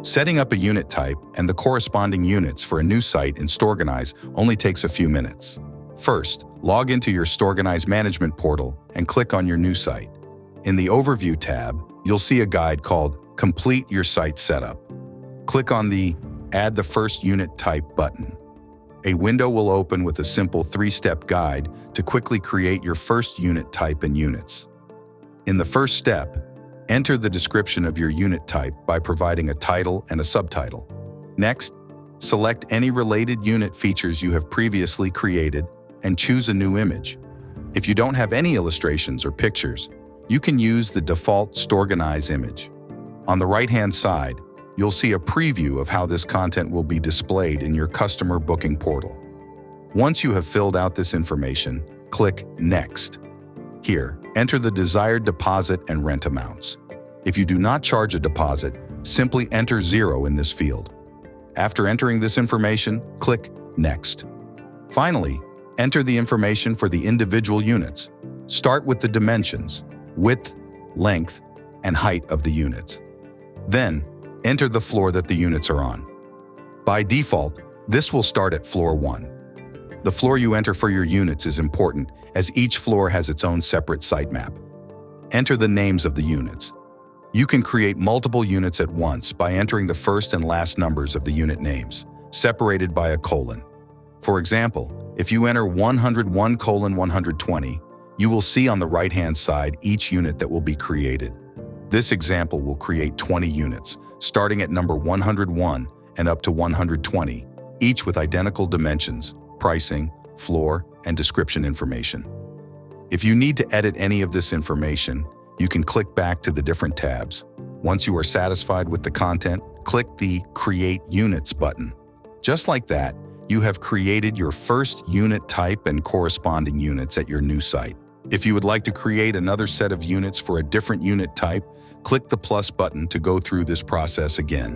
Setting up a unit type and the corresponding units for a new site in Storeganise only takes a few minutes. First, log into your Storeganise management portal and click on your new site. In the Overview tab, you'll see a guide called Complete Your Site Setup. Click on the Add the First Unit Type button. A window will open with a simple 3-step guide to quickly create your first unit type and units. In the first step, enter the description of your unit type by providing a title and a subtitle. Next, select any related unit features you have previously created and choose a new image. If you don't have any illustrations or pictures, you can use the default Storeganise image. On the right-hand side, you'll see a preview of how this content will be displayed in your customer booking portal. Once you have filled out this information, click Next. Here, enter the desired deposit and rent amounts. If you do not charge a deposit, simply enter 0 in this field. After entering this information, click Next. Finally, enter the information for the individual units. Start with the dimensions, width, length, and height of the units. Then, enter the floor that the units are on. By default, this will start at floor 1. The floor you enter for your units is important, as each floor has its own separate sitemap. Enter the names of the units. You can create multiple units at once by entering the first and last numbers of the unit names, separated by a colon. For example, if you enter 101:120, you will see on the right-hand side each unit that will be created. This example will create 20 units, starting at number 101 and up to 120, each with identical dimensions, pricing, floor, and description information. If you need to edit any of this information, you can click back to the different tabs. Once you are satisfied with the content, click the Create Units button. Just like that, you have created your first unit type and corresponding units at your new site. If you would like to create another set of units for a different unit type, click the plus button to go through this process again.